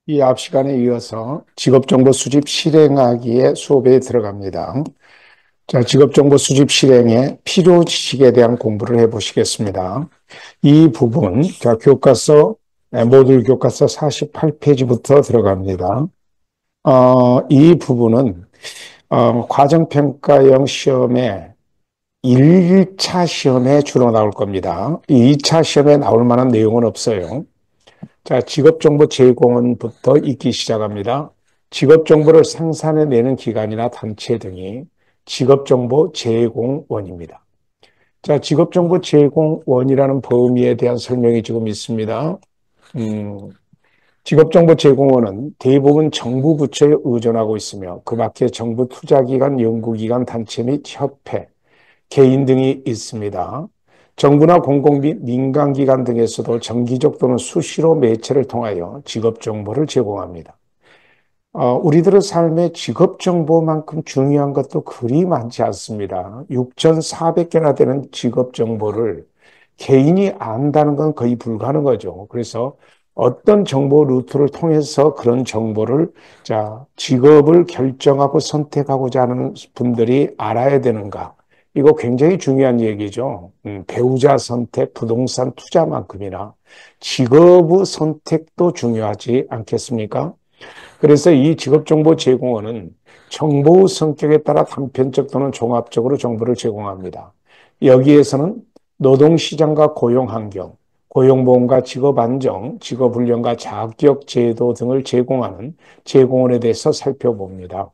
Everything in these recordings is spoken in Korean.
이 앞 시간에 이어서 직업정보 수집 실행하기의 수업에 들어갑니다. 자, 직업정보 수집 실행의 필요 지식에 대한 공부를 해보시겠습니다. 이 부분, 자, 모듈 교과서 48페이지부터 들어갑니다. 이 부분은, 과정평가형 시험에 1차 시험에 주로 나올 겁니다. 2차 시험에 나올 만한 내용은 없어요. 자, 직업정보 제공원부터 읽기 시작합니다. 직업정보를 생산해내는 기관이나 단체 등이 직업정보 제공원입니다. 자, 직업정보 제공원이라는 범위에 대한 설명이 지금 있습니다. 음, 직업정보 제공원은 대부분 정부 부처에 의존하고 있으며 그 밖에 정부 투자기관, 연구기관, 단체 및 협회, 개인 등이 있습니다. 정부나 공공 및 민간기관 등에서도 정기적 또는 수시로 매체를 통하여 직업정보를 제공합니다. 우리들의 삶에 직업정보만큼 중요한 것도 그리 많지 않습니다. 6,400개나 되는 직업정보를 개인이 안다는 건 거의 불가능한 거죠. 그래서 어떤 정보 루트를 통해서 그런 정보를, 자, 직업을 결정하고 선택하고자 하는 분들이 알아야 되는가. 이거 굉장히 중요한 얘기죠. 배우자 선택, 부동산 투자만큼이나 직업의 선택도 중요하지 않겠습니까? 그래서 이 직업정보 제공원은 정보 성격에 따라 단편적 또는 종합적으로 정보를 제공합니다. 여기에서는 노동시장과 고용환경, 고용보험과 직업안정, 직업훈련과 자격제도 등을 제공하는 제공원에 대해서 살펴봅니다.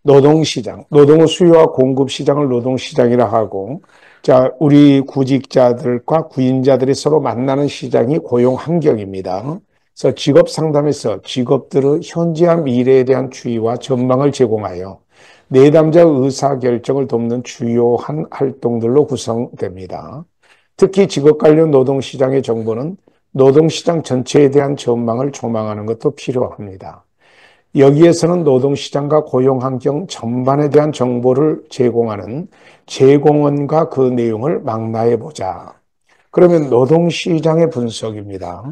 노동시장, 노동의 수요와 공급 시장을 노동시장이라 하고, 자, 우리 구직자들과 구인자들이 서로 만나는 시장이 고용환경입니다. 그래서 직업 상담에서 직업들의 현재와 미래에 대한 추이와 전망을 제공하여 내담자 의사결정을 돕는 주요한 활동들로 구성됩니다. 특히 직업 관련 노동시장의 정보는 노동시장 전체에 대한 전망을 조망하는 것도 필요합니다. 여기에서는 노동시장과 고용환경 전반에 대한 정보를 제공하는 제공원과 그 내용을 망라해 보자. 그러면 노동시장의 분석입니다.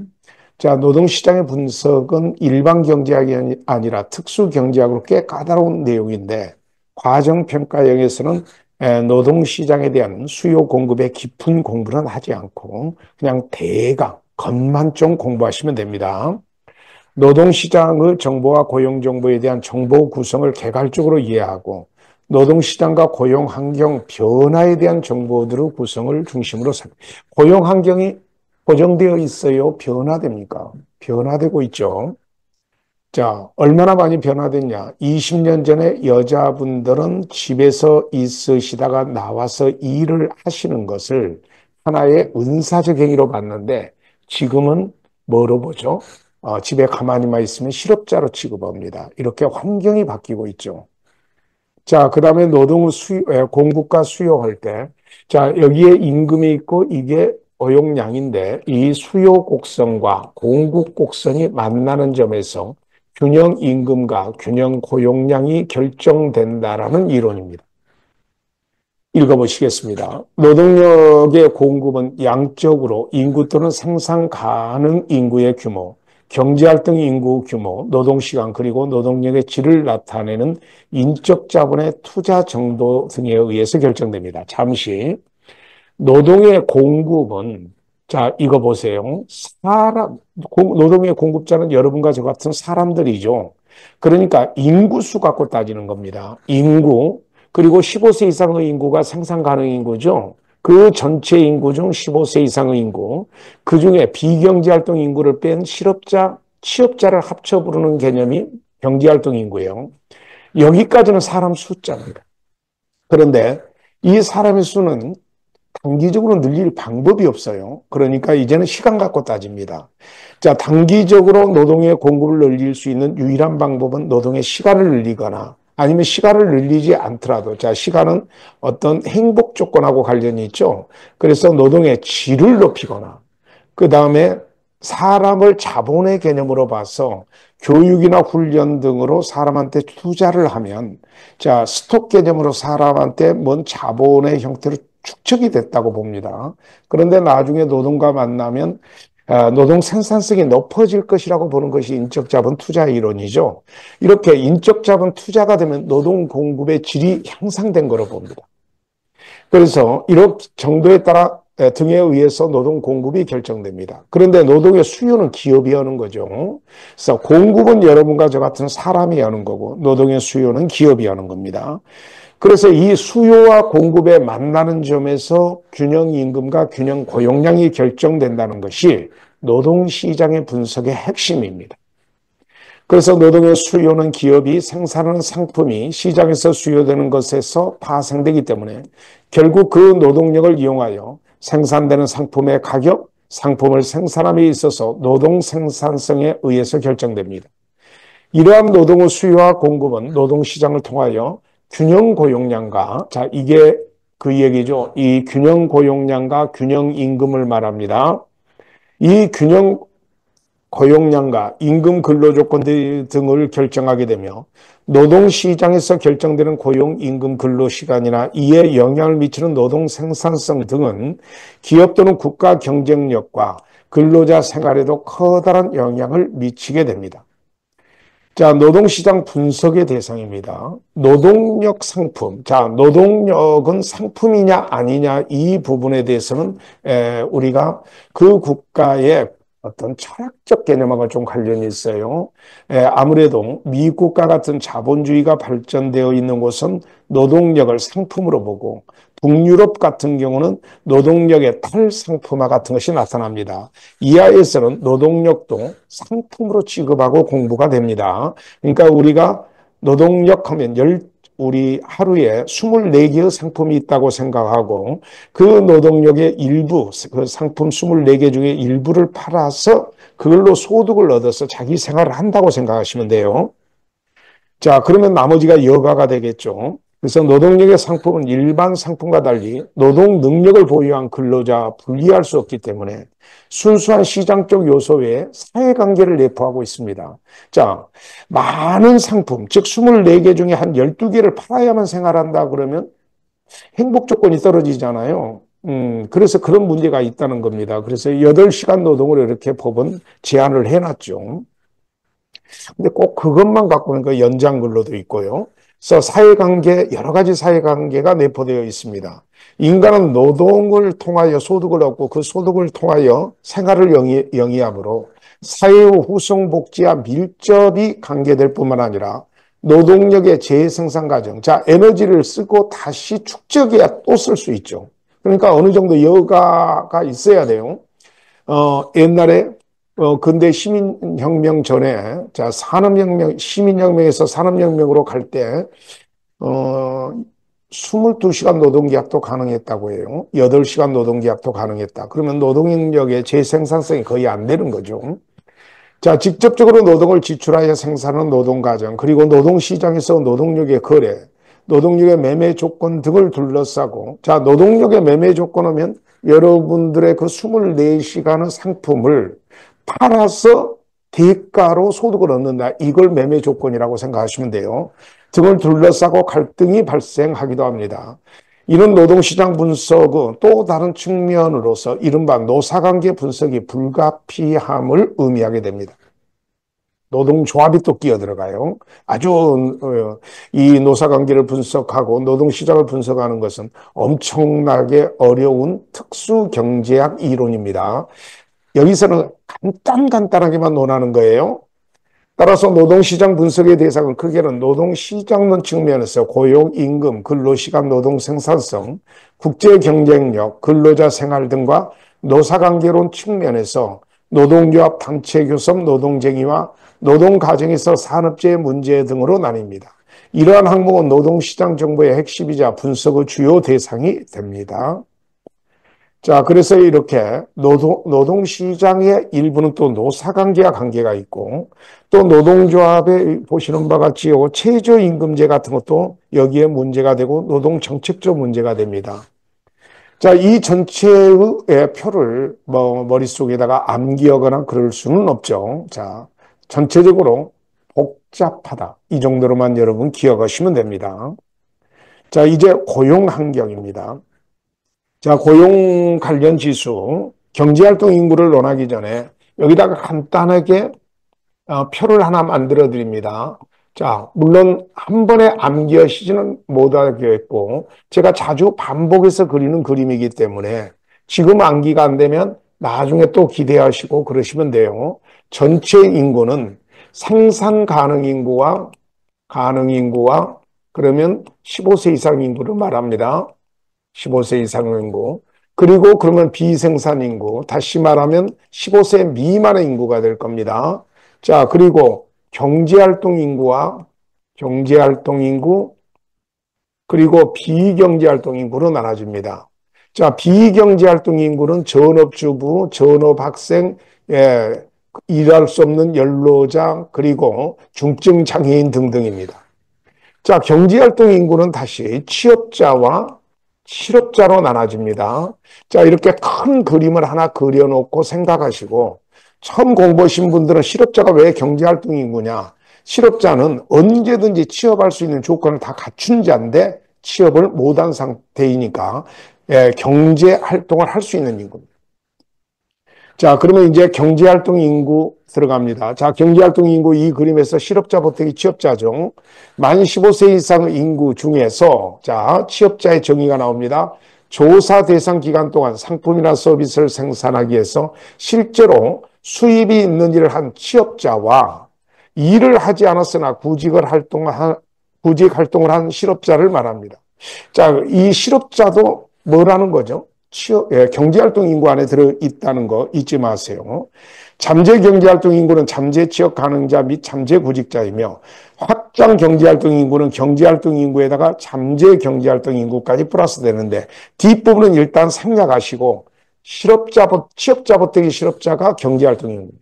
자, 노동시장의 분석은 일반 경제학이 아니라 특수 경제학으로 꽤 까다로운 내용인데, 과정평가형에서는 노동시장에 대한 수요 공급의 깊은 공부는 하지 않고 그냥 대강 겉만 좀 공부하시면 됩니다. 노동시장의 정보와 고용정보에 대한 정보 구성을 개괄적으로 이해하고 노동시장과 고용환경 변화에 대한 정보들의 구성을 중심으로 고용환경이 고정되어 있어요? 변화됩니까? 변화되고 있죠. 자, 얼마나 많이 변화됐냐? 20년 전에 여자분들은 집에서 있으시다가 나와서 일을 하시는 것을 하나의 은사적 행위로 봤는데 지금은 뭐로 보죠? 집에 가만히만 있으면 실업자로 취급합니다. 이렇게 환경이 바뀌고 있죠. 자, 그 다음에 노동의 공급과 수요할 때, 자, 여기에 임금이 있고 이게 어용량인데 이 수요 곡선과 공급 곡선이 만나는 점에서 균형 임금과 균형 고용량이 결정된다라는 이론입니다. 읽어보시겠습니다. 노동력의 공급은 양적으로 인구 또는 생산 가능 인구의 규모, 경제활동 인구 규모, 노동시간 그리고 노동력의 질을 나타내는 인적 자본의 투자 정도 등에 의해서 결정됩니다. 잠시 노동의 공급은 자 이거 보세요. 노동의 공급자는 여러분과 저 같은 사람들이죠. 그러니까 인구수 갖고 따지는 겁니다. 인구 그리고 15세 이상의 인구가 생산 가능 인구죠. 그 전체 인구 중 15세 이상의 인구, 그 중에 비경제활동 인구를 뺀 실업자, 취업자를 합쳐 부르는 개념이 경제활동 인구예요. 여기까지는 사람 숫자입니다. 그런데 이 사람의 수는 단기적으로 늘릴 방법이 없어요. 그러니까 이제는 시간 갖고 따집니다. 자, 단기적으로 노동의 공급을 늘릴 수 있는 유일한 방법은 노동의 시간을 늘리거나 아니면 시간을 늘리지 않더라도 자, 시간은 어떤 행복 조건하고 관련이 있죠. 그래서 노동의 질을 높이거나 그 다음에 사람을 자본의 개념으로 봐서 교육이나 훈련 등으로 사람한테 투자를 하면 자, 스톡 개념으로 사람한테 뭔 자본의 형태로 축적이 됐다고 봅니다. 그런데 나중에 노동과 만나면 노동 생산성이 높아질 것이라고 보는 것이 인적 자본 투자 이론이죠. 이렇게 인적 자본 투자가 되면 노동 공급의 질이 향상된 거로 봅니다. 그래서 이런 정도에 따라 등에 의해서 노동 공급이 결정됩니다. 그런데 노동의 수요는 기업이 하는 거죠. 그래서 공급은 여러분과 저 같은 사람이 하는 거고 노동의 수요는 기업이 하는 겁니다. 그래서 이 수요와 공급에 만나는 점에서 균형 임금과 균형 고용량이 결정된다는 것이 노동시장의 분석의 핵심입니다. 그래서 노동의 수요는 기업이 생산하는 상품이 시장에서 수요되는 것에서 파생되기 때문에 결국 그 노동력을 이용하여 생산되는 상품의 가격, 상품을 생산함에 있어서 노동 생산성에 의해서 결정됩니다. 이러한 노동의 수요와 공급은 노동시장을 통하여 균형 고용량과, 자, 이게 그 얘기죠. 이 균형 고용량과 균형 임금을 말합니다. 이 균형 고용량과 임금 근로조건 등을 결정하게 되며 노동시장에서 결정되는 고용, 임금, 근로시간이나 이에 영향을 미치는 노동 생산성 등은 기업 또는 국가 경쟁력과 근로자 생활에도 커다란 영향을 미치게 됩니다. 자, 노동시장 분석의 대상입니다. 노동력 상품. 자, 노동력은 상품이냐 아니냐 이 부분에 대해서는 우리가 그 국가의 어떤 철학적 개념하고 좀 관련이 있어요. 아무래도 미국과 같은 자본주의가 발전되어 있는 곳은 노동력을 상품으로 보고 북유럽 같은 경우는 노동력의 탈상품화 같은 것이 나타납니다. 이하에서는 노동력도 상품으로 취급하고 공부가 됩니다. 그러니까 우리가 노동력 하면 우리 하루에 24개의 상품이 있다고 생각하고 그 노동력의 일부, 그 상품 24개 중에 일부를 팔아서 그걸로 소득을 얻어서 자기 생활을 한다고 생각하시면 돼요. 자, 그러면 나머지가 여가가 되겠죠. 그래서 노동력의 상품은 일반 상품과 달리 노동 능력을 보유한 근로자 분리할 수 없기 때문에 순수한 시장적 요소 외에 사회관계를 내포하고 있습니다. 자, 많은 상품, 즉 24개 중에 한 12개를 팔아야만 생활한다 그러면 행복 조건이 떨어지잖아요. 그래서 그런 문제가 있다는 겁니다. 그래서 8시간 노동을 이렇게 법은 제한을 해놨죠. 근데 꼭 그것만 갖고는 그 연장 근로도 있고요. 그래서 사회관계, 여러 가지 사회관계가 내포되어 있습니다. 인간은 노동을 통하여 소득을 얻고 그 소득을 통하여 생활을 영위하므로 사회의 후성복지와 밀접히 관계될 뿐만 아니라 노동력의 재생산 과정, 자, 에너지를 쓰고 다시 축적해야 또 쓸 수 있죠. 그러니까 어느 정도 여가가 있어야 돼요. 옛날에 근대 시민혁명 전에, 자, 산업혁명, 시민혁명에서 산업혁명으로 갈 때, 22시간 노동계약도 가능했다고 해요. 8시간 노동계약도 가능했다. 그러면 노동력의 재생산성이 거의 안 되는 거죠. 자, 직접적으로 노동을 지출하여 생산하는 노동과정, 그리고 노동시장에서 노동력의 거래, 노동력의 매매 조건 등을 둘러싸고, 자, 노동력의 매매 조건 하면 여러분들의 그 24시간의 상품을 팔아서 대가로 소득을 얻는다. 이걸 매매 조건이라고 생각하시면 돼요. 등을 둘러싸고 갈등이 발생하기도 합니다. 이런 노동시장 분석은 또 다른 측면으로서 이른바 노사관계 분석이 불가피함을 의미하게 됩니다. 노동조합이 또 끼어들어가요. 아주 이 노사관계를 분석하고 노동시장을 분석하는 것은 엄청나게 어려운 특수경제학 이론입니다. 여기서는 간단하게만 논하는 거예요. 따라서 노동시장 분석의 대상은 크게는 노동시장론 측면에서 고용, 임금, 근로시간, 노동 생산성, 국제경쟁력, 근로자 생활 등과 노사관계론 측면에서 노동조합, 단체교섭, 노동쟁의와 노동가정에서 산업재해 문제 등으로 나뉩니다. 이러한 항목은 노동시장 정보의 핵심이자 분석의 주요 대상이 됩니다. 자, 그래서 이렇게 노동시장의 일부는 또 노사관계와 관계가 있고 또 노동조합에 보시는 바와 같이 최저임금제 같은 것도 여기에 문제가 되고 노동정책적 문제가 됩니다. 자, 이 전체의 표를 머릿속에다가 암기하거나 그럴 수는 없죠. 자, 전체적으로 복잡하다. 이 정도로만 여러분 기억하시면 됩니다. 자, 이제 고용 환경입니다. 자, 고용 관련 지수. 경제활동 인구를 논하기 전에 여기다가 간단하게 표를 하나 만들어 드립니다. 자, 물론 한 번에 암기하시지는 못하겠고, 제가 자주 반복해서 그리는 그림이기 때문에 지금 암기가 안 되면 나중에 또 기대하시고 그러시면 돼요. 전체 인구는 생산 가능 인구와 그러면 15세 이상 인구를 말합니다. 15세 이상 인구. 그리고 그러면 비생산 인구. 다시 말하면 15세 미만의 인구가 될 겁니다. 자, 그리고 경제활동 인구와 경제활동 인구, 그리고 비경제활동 인구로 나눠집니다. 자, 비경제활동 인구는 전업주부, 전업학생, 일할 수 없는 연로자, 그리고 중증장애인 등등입니다. 자, 경제활동 인구는 다시 취업자와 실업자로 나눠집니다. 자, 이렇게 큰 그림을 하나 그려놓고 생각하시고, 처음 공부하신 분들은 실업자가 왜 경제활동 인구냐? 실업자는 언제든지 취업할 수 있는 조건을 다 갖춘 자인데 취업을 못한 상태이니까 경제활동을 할 수 있는 인구입니다. 자, 그러면 이제 경제활동 인구 들어갑니다. 자, 경제활동 인구 이 그림에서 실업자 보태기 취업자죠. 만 15세 이상 인구 중에서 자, 취업자의 정의가 나옵니다. 조사 대상 기간 동안 상품이나 서비스를 생산하기 위해서 실제로 수입이 있는 일을 한 취업자와 일을 하지 않았으나 구직 활동을 한 실업자를 말합니다. 자, 이 실업자도 뭐라는 거죠? 경제활동 인구 안에 들어있다는 거 잊지 마세요. 잠재 경제활동 인구는 잠재 취업 가능자 및 잠재 구직자이며 확장 경제활동 인구는 경제활동 인구에다가 잠재 경제활동 인구까지 플러스 되는데 뒷부분은 일단 생략하시고 취업자 보태기 실업자가 경제활동 인구입니다.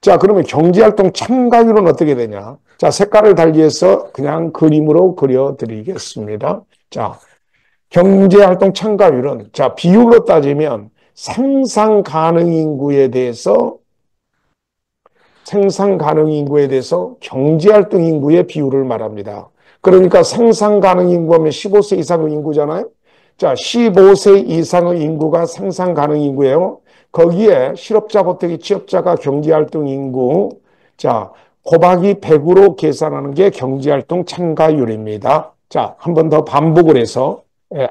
자, 그러면 경제활동 참가율은 어떻게 되냐? 자, 색깔을 달리해서 그냥 그림으로 그려드리겠습니다. 자, 경제활동 참가율은 자, 비율로 따지면 생산 가능 인구에 대해서 경제활동 인구의 비율을 말합니다. 그러니까 생산 가능 인구하면 15세 이상의 인구잖아요. 자, 15세 이상의 인구가 생산 가능 인구예요. 거기에 실업자 보태기 취업자가 경제활동 인구. 자, 곱하기 100으로 계산하는 게 경제활동 참가율입니다. 자, 한 번 더 반복을 해서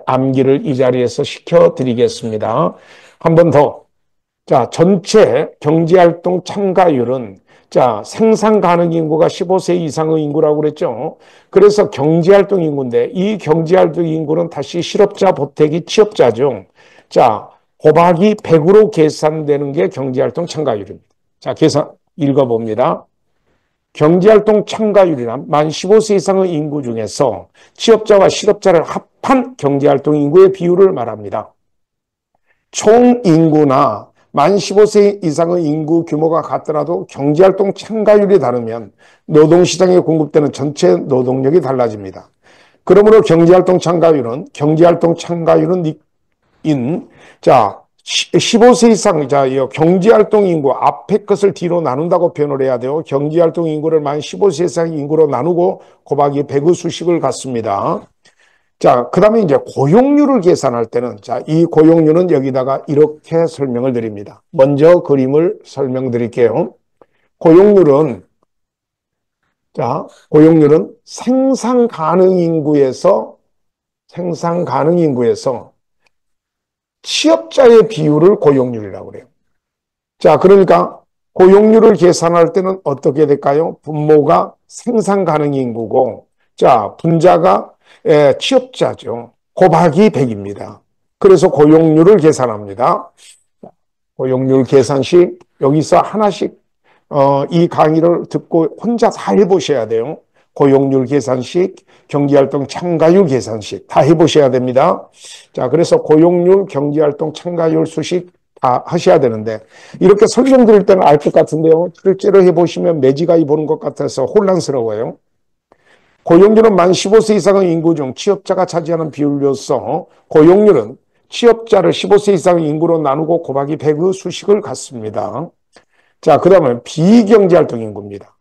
암기를 이 자리에서 시켜드리겠습니다. 한 번 더. 자, 전체 경제활동 참가율은 자, 생산 가능 인구가 15세 이상의 인구라고 그랬죠. 그래서 경제활동 인구인데 이 경제활동 인구는 다시 실업자 보태기 취업자죠. 자, 곱하기 100으로 계산되는 게 경제활동 참가율입니다. 자, 계산 읽어봅니다. 경제활동 참가율이란 만 15세 이상의 인구 중에서 취업자와 실업자를 합한 경제활동 인구의 비율을 말합니다. 총 인구나 만 15세 이상의 인구 규모가 같더라도 경제활동 참가율이 다르면 노동시장에 공급되는 전체 노동력이 달라집니다. 그러므로 경제활동 참가율은 자, 15세 이상, 자, 이 경제활동 인구 앞에 것을 뒤로 나눈다고 표현을 해야 돼요. 경제활동 인구를 만 15세 이상 인구로 나누고 곱하기 100의 수식을 갖습니다. 자, 그 다음에 이제 고용률을 계산할 때는, 자, 이 고용률은 여기다가 이렇게 설명을 드립니다. 먼저 그림을 설명드릴게요. 고용률은 생산 가능 인구에서 취업자의 비율을 고용률이라고 그래요. 자, 그러니까 고용률을 계산할 때는 어떻게 될까요? 분모가 생산 가능 인구고, 자, 분자가 취업자죠. 곱하기 100입니다. 그래서 고용률을 계산합니다. 고용률 계산식 여기서 하나씩 이 강의를 듣고 혼자 다 해보셔야 돼요. 고용률 계산식, 경제활동 참가율 계산식 다 해보셔야 됩니다. 자, 그래서 고용률, 경제활동 참가율 수식 다 하셔야 되는데 이렇게 설명드릴 때는 알 것 같은데요. 실제로 해보시면 매지가이 보는 것 같아서 혼란스러워요. 고용률은 만 15세 이상의 인구 중 취업자가 차지하는 비율로서 고용률은 취업자를 15세 이상의 인구로 나누고 곱하기 100의 수식을 갖습니다. 자, 그 다음에 비경제활동 인구입니다.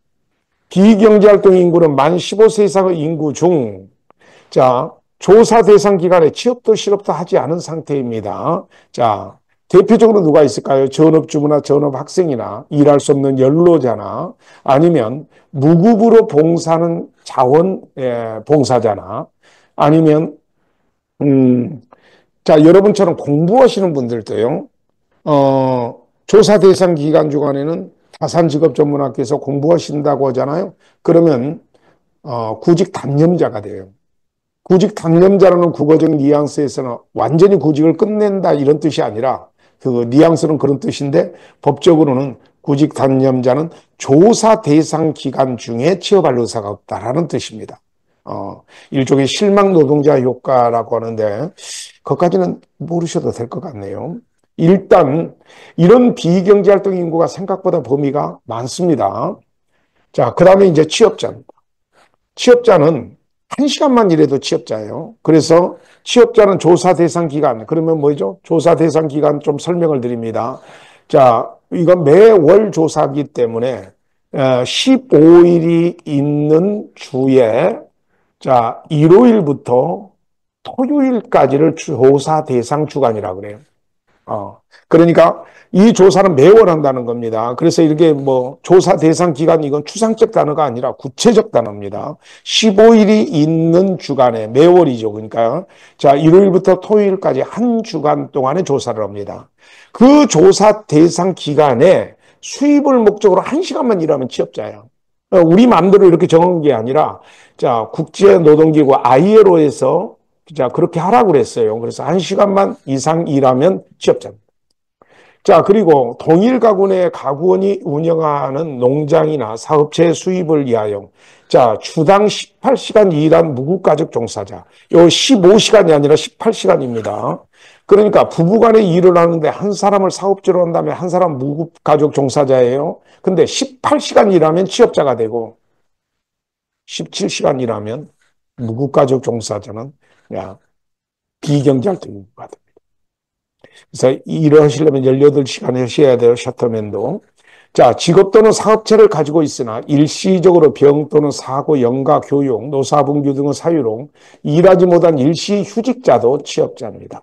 비경제활동 인구는 만 15세 이상의 인구 중, 자, 조사 대상 기간에 취업도 실업도 하지 않은 상태입니다. 자, 대표적으로 누가 있을까요? 전업주부나 전업학생이나 일할 수 없는 연로자나 아니면 무급으로 봉사하는 자원봉사자나 아니면 자, 여러분처럼 공부하시는 분들도요. 조사 대상 기간 주간에는 다산직업전문학교에서 공부하신다고 하잖아요. 그러면 구직 단념자가 돼요. 구직 단념자라는 국어적 뉘앙스에서는 완전히 구직을 끝낸다 이런 뜻이 아니라 그 뉘앙스는 그런 뜻인데 법적으로는 구직 단념자는 조사 대상 기간 중에 취업할 의사가 없다라는 뜻입니다. 일종의 실망 노동자 효과라고 하는데 그것까지는 모르셔도 될 것 같네요. 일단 이런 비경제활동 인구가 생각보다 범위가 많습니다. 자, 그 다음에 이제 취업자입니다. 취업자는 1시간만 일해도 취업자예요. 그래서 취업자는 조사 대상 기간, 그러면 뭐죠? 조사 대상 기간 좀 설명을 드립니다. 자, 이건 매월 조사기 때문에 15일이 있는 주에 자, 일요일부터 토요일까지를 조사 대상 주간이라고 그래요. 그러니까 이 조사는 매월 한다는 겁니다. 그래서 이렇게 뭐 조사 대상 기간 이건 추상적 단어가 아니라 구체적 단어입니다. 15일이 있는 주간에 매월이죠. 그러니까 자, 일요일부터 토요일까지 한 주간 동안에 조사를 합니다. 그 조사 대상 기간에 수입을 목적으로 1시간만 일하면 취업자예요. 우리 마음대로 이렇게 정한 게 아니라 자, 국제노동기구 ILO에서 자, 그렇게 하라고 그랬어요. 그래서 1시간만 이상 일하면 취업자입니다. 자, 그리고 동일 가구 내 가구원이 운영하는 농장이나 사업체의 수입을 위하여 자, 주당 18시간 일한 무급가족 종사자. 요 15시간이 아니라 18시간입니다. 그러니까 부부간에 일을 하는데 한 사람을 사업주로 한다면 한 사람 무급가족 종사자예요. 근데 18시간 일하면 취업자가 되고 17시간 일하면 무급가족 종사자는 야, 비경제활동인구가 됩니다. 그래서 일을 하시려면 18시간 하셔야 돼요. 셔터맨도. 자, 직업 또는 사업체를 가지고 있으나 일시적으로 병 또는 사고, 연가, 교육, 노사분규 등의 사유로 일하지 못한 일시 휴직자도 취업자입니다.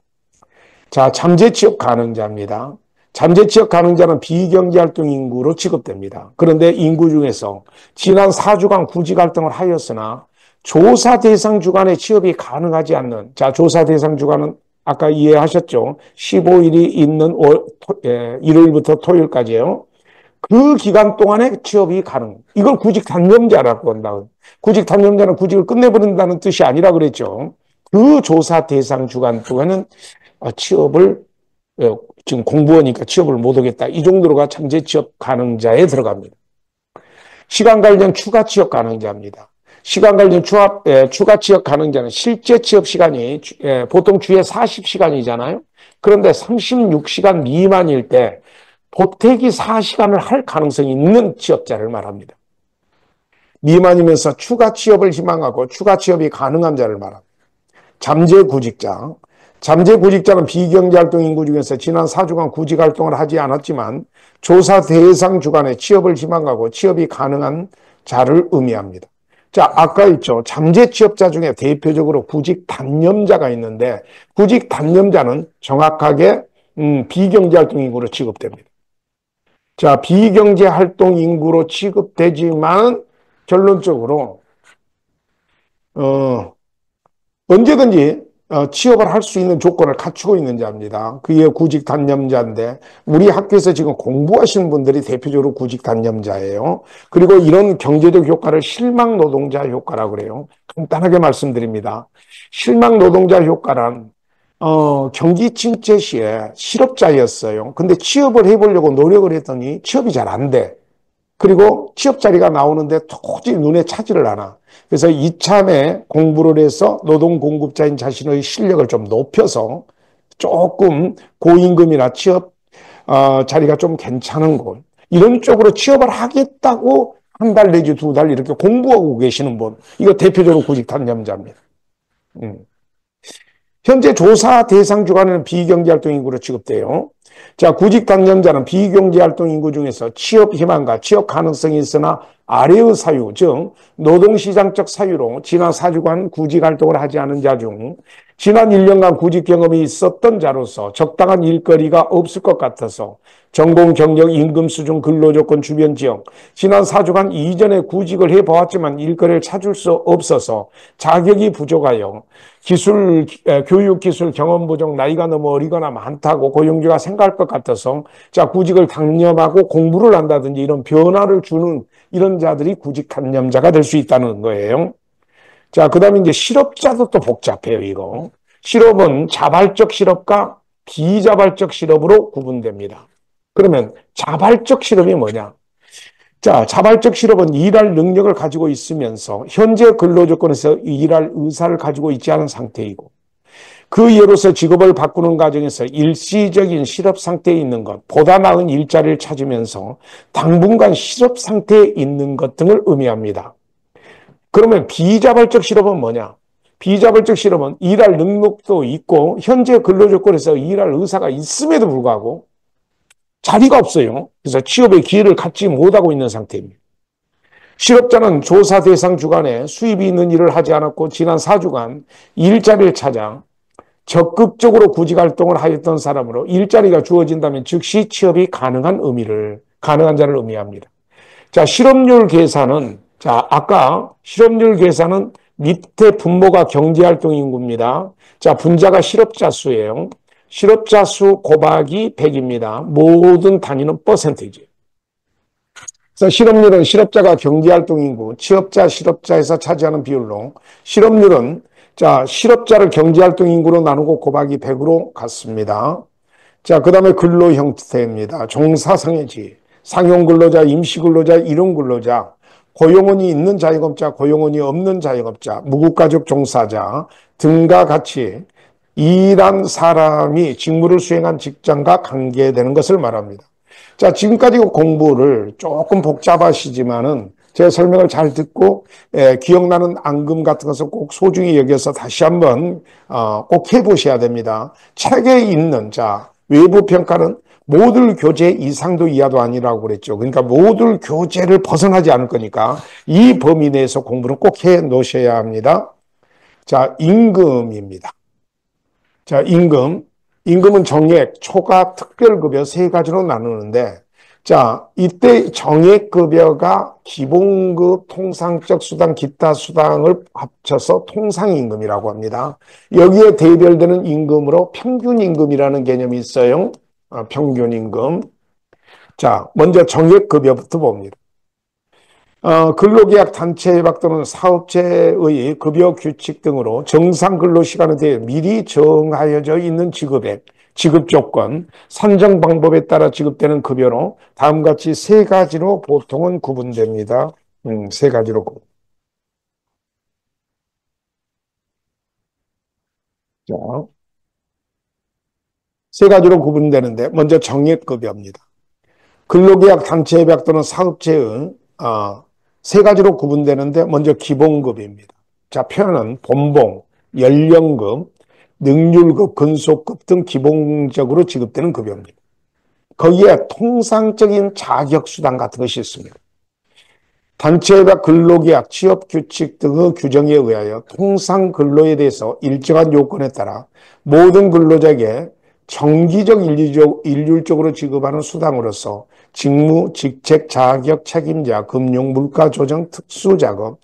자, 잠재 취업 가능자입니다. 잠재 취업 가능자는 비경제활동 인구로 취급됩니다. 그런데 인구 중에서 지난 4주간 구직 활동을 하였으나 조사 대상 주간에 취업이 가능하지 않는, 자, 조사 대상 주간은 아까 이해하셨죠? 15일이 있는 일요일부터 토요일까지요. 그 기간 동안에 취업이 가능. 이걸 구직 단념자라고 한다. 구직 단념자는 구직을 끝내버린다는 뜻이 아니라 그랬죠. 그 조사 대상 주간 동안은 취업을 지금 공부하니까 취업을 못 하겠다. 이 정도로가 잠재 취업 가능자에 들어갑니다. 시간 관련 추가 취업 가능자입니다. 시간 관련 추가 취업 가능자는 실제 취업 시간이 보통 주에 40시간이잖아요. 그런데 36시간 미만일 때 보태기 4시간을 할 가능성이 있는 취업자를 말합니다. 미만이면서 추가 취업을 희망하고 추가 취업이 가능한 자를 말합니다. 잠재 구직자. 잠재 구직자는 비경제활동 인구 중에서 지난 4주간 구직활동을 하지 않았지만 조사 대상 주간에 취업을 희망하고 취업이 가능한 자를 의미합니다. 자, 아까 있죠. 잠재 취업자 중에 대표적으로 구직 단념자가 있는데 구직 단념자는 정확하게 비경제활동 인구로 취급됩니다. 자, 비경제활동 인구로 취급되지만 결론적으로 언제든지 취업을 할 수 있는 조건을 갖추고 있는 자입니다. 그게 구직 단념자인데 우리 학교에서 지금 공부하시는 분들이 대표적으로 구직 단념자예요. 그리고 이런 경제적 효과를 실망 노동자 효과라고 그래요. 간단하게 말씀드립니다. 실망 노동자 효과란 경기 침체 시에 실업자였어요. 근데 취업을 해보려고 노력을 했더니 취업이 잘 안 돼. 그리고 취업 자리가 나오는데 도저히 눈에 차지를 않아. 그래서 이참에 공부를 해서 노동 공급자인 자신의 실력을 좀 높여서 조금 고임금이나 취업 자리가 좀 괜찮은 곳 이런 쪽으로 취업을 하겠다고 한 달 내지 두 달 이렇게 공부하고 계시는 분 이거 대표적으로 구직 단념자입니다. 현재 조사 대상 주간에는 비경제활동 인구로 취급돼요. 자, 구직 단념자는 비경제활동 인구 중에서 취업 희망과 취업 가능성이 있으나 아래의 사유, 즉 노동시장적 사유로 지난 4주간 구직 활동을 하지 않은 자 중 지난 1년간 구직 경험이 있었던 자로서 적당한 일거리가 없을 것 같아서 전공, 경력, 임금 수준, 근로조건, 주변 지역, 지난 4주간 이전에 구직을 해보았지만 일거리를 찾을 수 없어서 자격이 부족하여 교육, 기술, 경험 부족, 나이가 너무 어리거나 많다고 고용주가 생각할 것 같아서 자, 구직을 단념하고 공부를 한다든지 이런 변화를 주는 이런 자들이 구직 단념자가 될 수 있다는 거예요. 자, 그 다음에 이제 실업자도 또 복잡해요, 이거. 실업은 자발적 실업과 비자발적 실업으로 구분됩니다. 그러면 자발적 실업이 뭐냐? 자, 자발적 실업은 일할 능력을 가지고 있으면서 현재 근로조건에서 일할 의사를 가지고 있지 않은 상태이고 그 예로서 직업을 바꾸는 과정에서 일시적인 실업 상태에 있는 것, 보다 나은 일자리를 찾으면서 당분간 실업 상태에 있는 것 등을 의미합니다. 그러면 비자발적 실업은 뭐냐? 비자발적 실업은 일할 능력도 있고 현재 근로조건에서 일할 의사가 있음에도 불구하고 자리가 없어요. 그래서 취업의 기회를 갖지 못하고 있는 상태입니다. 실업자는 조사 대상 주간에 수입이 있는 일을 하지 않았고 지난 4주간 일자리를 찾아 적극적으로 구직 활동을 하였던 사람으로 일자리가 주어진다면 즉시 취업이 가능한 자를 의미합니다. 자, 실업률 계산은 아까 실업률 계산은 밑에 분모가 경제활동 인구입니다. 자, 분자가 실업자 수예요. 실업자 수 곱하기 100입니다. 모든 단위는 퍼센테이지. 그래서 실업률은 실업자가 경제활동 인구, 취업자, 실업자에서 차지하는 비율로 실업률은 실업자를 경제활동 인구로 나누고 곱하기 100으로 갔습니다. 자, 그 다음에 근로 형태입니다. 종사상해지, 상용근로자, 임시근로자, 일용근로자, 고용원이 있는 자영업자, 고용원이 없는 자영업자, 무국가족 종사자 등과 같이 일한 사람이 직무를 수행한 직장과 관계되는 것을 말합니다. 자, 지금까지 공부를 조금 복잡하시지만은 제 설명을 잘 듣고 기억나는 앙금 같은 것을 꼭 소중히 여겨서 다시 한번 꼭 해보셔야 됩니다. 책에 있는 외부 평가는 모듈 교재 이상도 이하도 아니라고 그랬죠. 그러니까 모듈 교재를 벗어나지 않을 거니까 이 범위 내에서 공부를 꼭 해 놓으셔야 합니다. 자, 임금입니다. 자, 임금은 정액, 초과, 특별급여 세 가지로 나누는데, 자, 이때 정액급여가 기본급, 통상적 수당, 기타 수당을 합쳐서 통상임금이라고 합니다. 여기에 대별되는 임금으로 평균임금이라는 개념이 있어요. 평균임금. 자, 먼저 정액급여부터 봅니다. 근로계약 단체 협약 또는 사업체의 급여 규칙 등으로 정상 근로시간에 대해 미리 정하여져 있는 지급액, 지급 조건, 산정 방법에 따라 지급되는 급여로 다음과 같이 세 가지로 보통은 구분됩니다. 세 가지로 구분. 자, 세 가지로 구분되는데 먼저 정액급여입니다. 근로계약 단체 협약 또는 사업체의 세 가지로 구분되는데 먼저 기본급입니다. 자, 표현은 본봉, 연령급, 능률급, 근속급 등 기본적으로 지급되는 급여입니다. 거기에 통상적인 자격수당 같은 것이 있습니다. 단체협약, 근로계약, 취업규칙 등의 규정에 의하여 통상근로에 대해서 일정한 요건에 따라 모든 근로자에게 정기적 일률적으로 지급하는 수당으로서 직무, 직책, 자격, 책임자, 금융, 물가조정, 특수작업,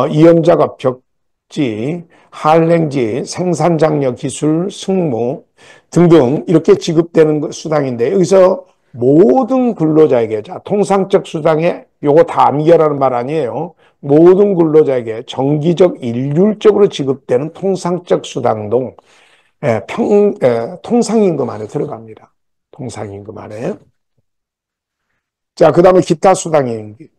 이연작업, 벽지, 할랭지, 생산장려, 기술, 승무 등등 이렇게 지급되는 수당인데 여기서 모든 근로자에게 통상적 수당에 요거 다 암기하라는 말 아니에요. 모든 근로자에게 정기적 일률적으로 지급되는 통상적 수당도 통상임금 안에 들어갑니다. 통상임금 안에. 자, 그 다음에 기타 수당입니다.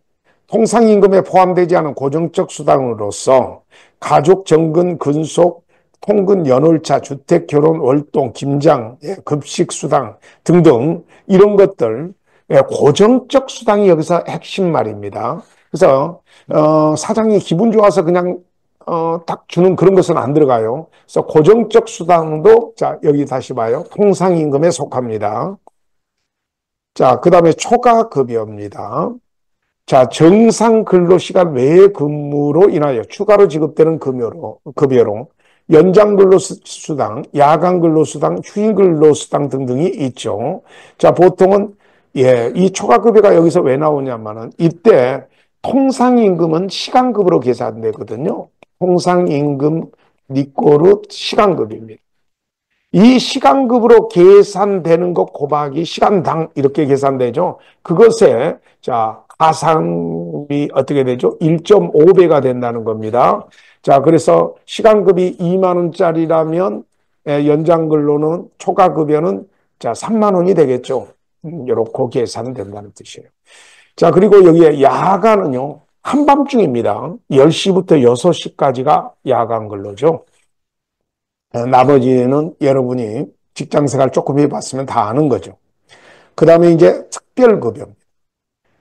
통상임금에 포함되지 않은 고정적 수당으로서 가족, 정근, 근속, 통근, 연월차, 주택, 결혼, 월동, 김장, 급식 수당 등등 이런 것들 고정적 수당이 여기서 핵심 말입니다. 그래서 사장이 기분 좋아서 그냥 딱 주는 그런 것은 안 들어가요. 그래서 고정적 수당도 여기 다시 봐요. 통상임금에 속합니다. 자, 그 다음에 초과급여입니다. 자, 정상 근로시간 외의 근무로 인하여 추가로 지급되는 급여로 연장 근로수당, 야간 근로수당, 휴일 근로수당 등등이 있죠. 자, 보통은 이 초과급여가 여기서 왜 나오냐면은 이때 통상임금은 시간급으로 계산되거든요. 통상임금 니꼬르 시간급입니다. 이 시간급으로 계산되는 것 곱하기 시간당 이렇게 계산되죠. 그것에 자 가산비 어떻게 되죠? 1.5배가 된다는 겁니다. 자 그래서 시간급이 2만 원짜리라면 연장 근로는 초과급여는 자 3만 원이 되겠죠. 이렇게 계산된다는 뜻이에요. 자 그리고 여기에 야간은요. 한밤중입니다. 10시부터 6시까지가 야간 근로죠. 나머지는 여러분이 직장 생활 조금 해봤으면 다 아는 거죠. 그 다음에 이제 특별급여입니다.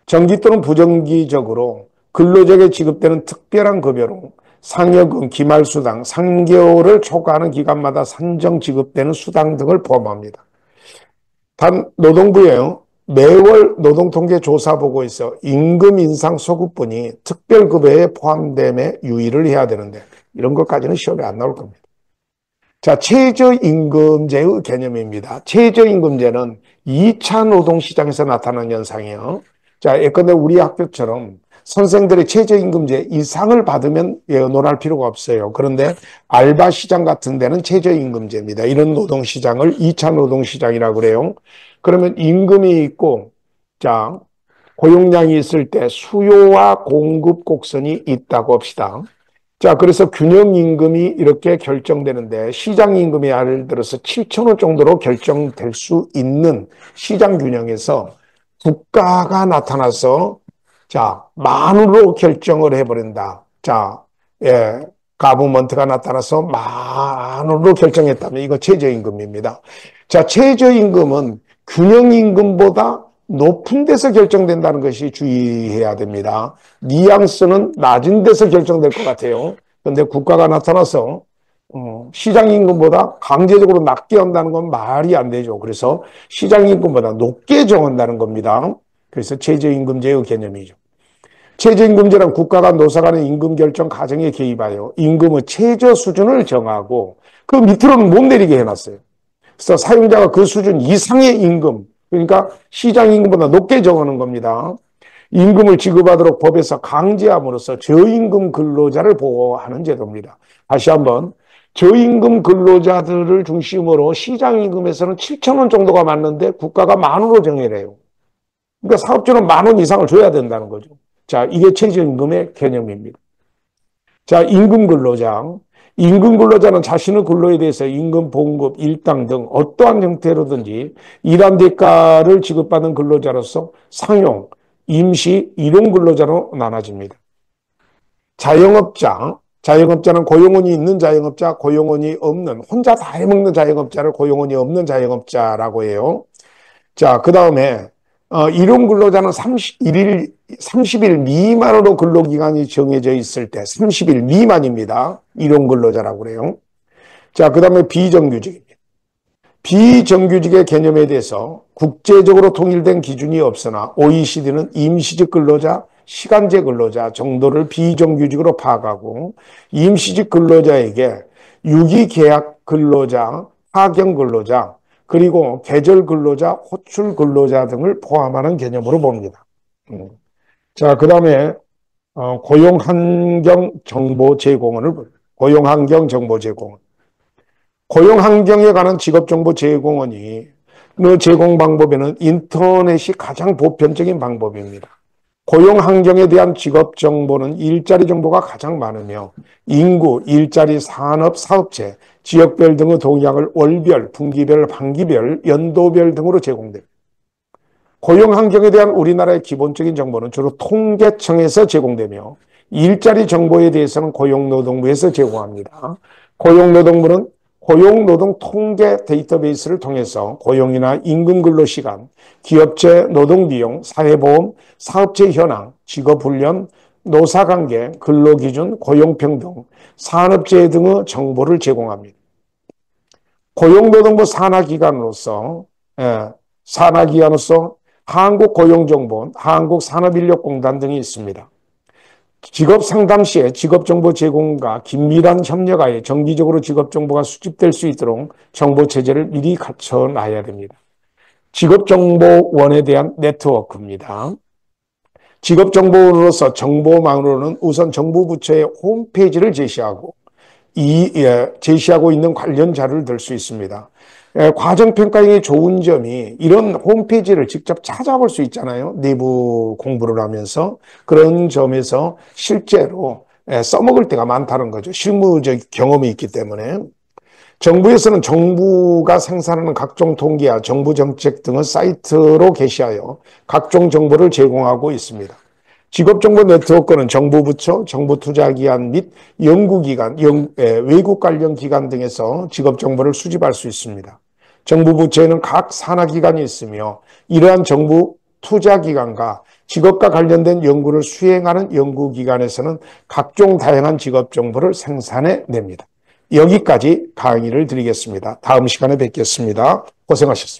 정기 또는 부정기적으로 근로자에게 지급되는 특별한 급여로 상여금, 기말수당, 3개월을 초과하는 기간마다 산정 지급되는 수당 등을 포함합니다. 단 노동부에요. 매월 노동통계조사보고에서 임금 인상 소급분이 특별급여에 포함됨에 유의를 해야 되는데 이런 것까지는 시험에 안 나올 겁니다. 자, 최저임금제의 개념입니다. 최저임금제는 2차 노동시장에서 나타나는 현상이에요. 자, 예컨대 우리 학교처럼 선생들의 최저임금제 이상을 받으면 논할 필요가 없어요. 그런데 알바 시장 같은 데는 최저임금제입니다. 이런 노동시장을 2차 노동시장이라고 그래요. 그러면 임금이 있고, 자, 고용량이 있을 때 수요와 공급 곡선이 있다고 합시다. 자, 그래서 균형임금이 이렇게 결정되는데 시장임금이 예를 들어서 7천 원 정도로 결정될 수 있는 시장균형에서 국가가 나타나서 자, 만으로 결정을 해버린다. 자, 가버먼트가 나타나서 만으로 결정했다면 이거 최저임금입니다. 자, 최저임금은 균형임금보다 높은 데서 결정된다는 것이 주의해야 됩니다. 뉘앙스는 낮은 데서 결정될 것 같아요. 그런데 국가가 나타나서 시장임금보다 강제적으로 낮게 한다는 건 말이 안 되죠. 그래서 시장임금보다 높게 정한다는 겁니다. 그래서 최저임금제의 개념이죠. 최저임금제란 국가가 노사 간의 임금 결정 과정에 개입하여 임금의 최저 수준을 정하고 그 밑으로는 못 내리게 해놨어요. 그래서 사용자가 그 수준 이상의 임금, 그러니까 시장임금보다 높게 정하는 겁니다. 임금을 지급하도록 법에서 강제함으로써 저임금 근로자를 보호하는 제도입니다. 다시 한번 저임금 근로자들을 중심으로 시장임금에서는 7천 원 정도가 맞는데 국가가 만 원으로 정해래요. 그러니까 사업주는 만 원 이상을 줘야 된다는 거죠. 자, 이게 최저임금의 개념입니다. 자, 임금 근로자. 임금 근로자는 자신의 근로에 대해서 임금, 봉급, 일당 등 어떠한 형태로든지 일한 대가를 지급받는 근로자로서 상용, 임시, 일용 근로자로 나눠집니다. 자영업자. 자영업자는 고용원이 있는 자영업자, 고용원이 없는, 혼자 다 해먹는 자영업자를 고용원이 없는 자영업자라고 해요. 자, 그 다음에 일용 근로자는 30일 미만으로 근로기간이 정해져 있을 때 30일 미만입니다. 일용 근로자라고 그래요. 자, 그 다음에 비정규직입니다. 비정규직의 개념에 대해서 국제적으로 통일된 기준이 없으나 OECD는 임시직 근로자, 시간제 근로자 정도를 비정규직으로 파악하고 임시직 근로자에게 유기계약 근로자, 파견 근로자, 그리고 계절 근로자, 호출 근로자 등을 포함하는 개념으로 봅니다. 자, 그 다음에 고용환경 정보 제공원을 고용환경 정보 제공원. 고용환경에 관한 직업정보 제공원이 그 제공 방법에는 인터넷이 가장 보편적인 방법입니다. 고용환경에 대한 직업정보는 일자리 정보가 가장 많으며 인구, 일자리, 산업, 사업체, 지역별 등의 동향을 월별, 분기별, 반기별, 연도별 등으로 제공됩니다. 고용환경에 대한 우리나라의 기본적인 정보는 주로 통계청에서 제공되며 일자리 정보에 대해서는 고용노동부에서 제공합니다. 고용노동부는 고용노동 통계 데이터베이스를 통해서 고용이나 임금 근로시간, 기업체 노동비용, 사회보험, 사업체 현황, 직업훈련, 노사관계, 근로기준, 고용평등, 산업재해 등의 정보를 제공합니다. 고용노동부 산하기관으로서 한국고용정보원, 한국산업인력공단 등이 있습니다. 직업 상담 시에 직업정보 제공과 긴밀한 협력하에 정기적으로 직업정보가 수집될 수 있도록 정보체제를 미리 갖춰놔야 됩니다. 직업정보원에 대한 네트워크입니다. 직업정보로서 정보망으로는 우선 정부 부처의 홈페이지를 제시하고 있는 관련 자료를 들 수 있습니다. 과정평가의 좋은 점이 이런 홈페이지를 직접 찾아볼 수 있잖아요. 내부 공부를 하면서. 그런 점에서 실제로 써먹을 때가 많다는 거죠. 실무적 경험이 있기 때문에. 정부에서는 정부가 생산하는 각종 통계와 정부 정책 등을 사이트로 게시하여 각종 정보를 제공하고 있습니다. 직업정보 네트워크는 정부 부처, 정부 투자기관 및 연구기관, 외국 관련 기관 등에서 직업정보를 수집할 수 있습니다. 정부 부처에는 각 산하기관이 있으며 이러한 정부 투자기관과 직업과 관련된 연구를 수행하는 연구기관에서는 각종 다양한 직업정보를 생산해냅니다. 여기까지 강의를 드리겠습니다. 다음 시간에 뵙겠습니다. 고생하셨습니다.